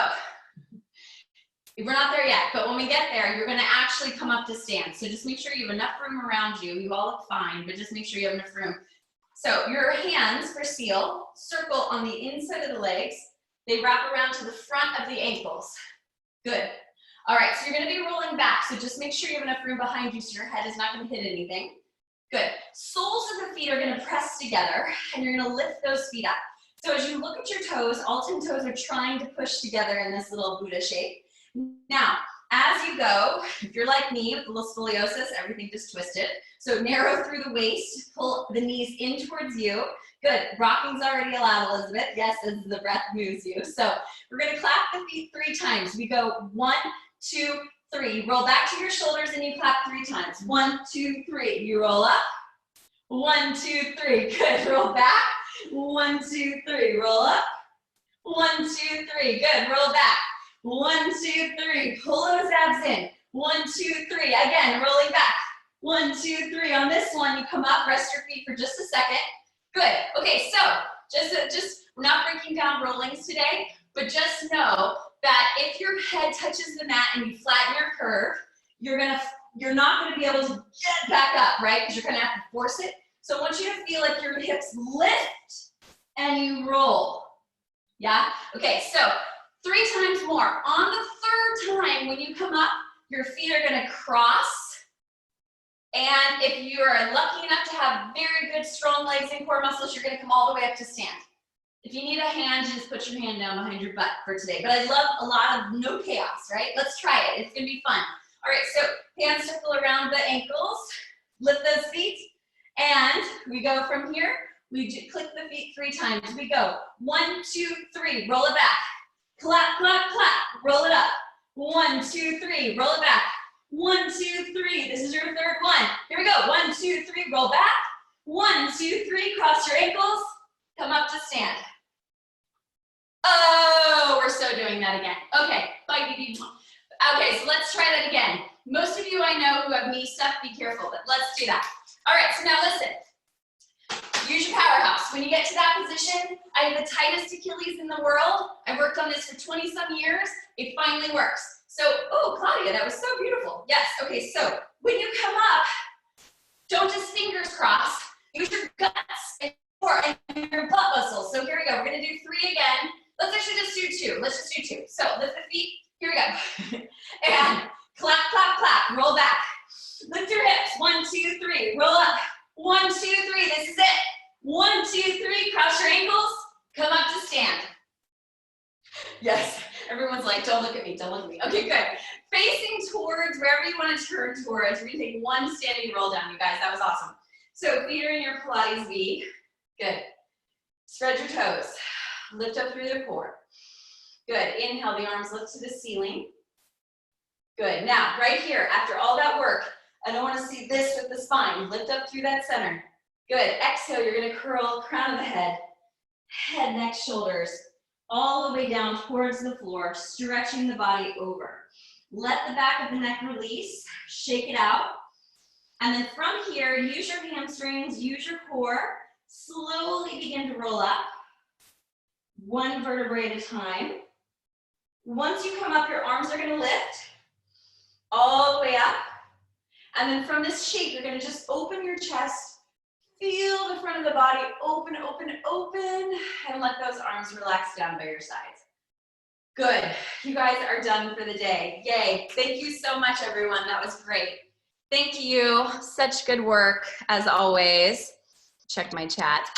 we're not there yet, but when we get there, you're going to actually come up to stand. So just make sure you have enough room around you. You all look fine, but just make sure you have enough room. So your hands for seal, circle on the inside of the legs. They wrap around to the front of the ankles. Good. All right, so you're gonna be rolling back, so just make sure you have enough room behind you so your head is not gonna hit anything. Good. Soles of the feet are gonna press together, and you're gonna lift those feet up. So as you look at your toes, all 10 toes are trying to push together in this little Buddha shape. Now, as you go, if you're like me with a little scoliosis, everything just twisted. So narrow through the waist, pull the knees in towards you. Good, rocking's already allowed, Elizabeth. Yes, as the breath moves you. So we're gonna clap the feet 3 times. We go 1, 2, 3. Roll back to your shoulders and you clap 3 times. 1, 2, 3. You roll up. 1, 2, 3. Good, roll back. 1, 2, 3. Roll up. 1, 2, 3. Good, roll back. 1, 2, 3. Pull those abs in. 1, 2, 3. Again, rolling back. 1, 2, 3. On this one, you come up, rest your feet for just a second. Good. Okay, so just we're not breaking down rollings today, but just know that if your head touches the mat and you flatten your curve, you're not gonna be able to get back up, right? Because you're gonna have to force it. So I want you to feel like your hips lift and you roll. Yeah? Okay, so 3 times more. On the 3rd time, when you come up, your feet are gonna cross. And if you are lucky enough to have very good, strong legs and core muscles, you're gonna come all the way up to stand. If you need a hand, just put your hand down behind your butt for today. But I love a lot of no chaos, right? Let's try it, it's gonna be fun. All right, so hands circle around the ankles, lift those feet, and we go from here. We click the feet 3 times. We go 1, 2, 3, roll it back. Clap, clap, clap, roll it up. 1, 2, 3, roll it back. 1, 2, 3, this is your 3rd one. Here we go, 1, 2, 3, roll back. 1, 2, 3, cross your ankles, come up to stand. Oh, we're so doing that again. Okay, bye, baby. Okay, so let's try that again. Most of you I know who have knee stuff, be careful, but let's do that. All right, so now listen. Use your powerhouse. When you get to that position, I have the tightest Achilles in the world. I've worked on this for 20-some years. It finally works. So, oh, Claudia, that was so beautiful. Yes, okay, so when you come up, don't just fingers cross. Use your guts and your butt muscles. So here we go. We're going to do 3 again. Let's actually just do 2. Let's just do 2. So lift the feet. Here we go. And clap, clap, clap. Roll back. Lift your hips. 1, 2, 3. Roll up. 1, 2, 3. This is it. 1, 2, 3. Cross your ankles. Come up to stand. Yes. Everyone's like, don't look at me. Don't look at me. Okay, good. Facing towards wherever you want to turn towards. We're going to take 1 standing roll down, you guys. That was awesome. So feet are in your Pilates V. Good. Spread your toes. Lift up through the core. Good. Inhale, the arms lift to the ceiling. Good. Now, right here, after all that work, I don't want to see this with the spine. Lift up through that center. Good. Exhale, you're going to curl crown of the head, neck, shoulders, all the way down towards the floor, stretching the body over. Let the back of the neck release. Shake it out. And then from here, use your hamstrings, use your core. Slowly begin to roll up. 1 vertebrae at a time. Once you come up, your arms are going to lift all the way up. And then from this shape, you're going to just open your chest. Feel the front of the body open, open, open. And let those arms relax down by your sides. Good. You guys are done for the day. Yay. Thank you so much, everyone. That was great. Thank you. Such good work, as always. Check my chat.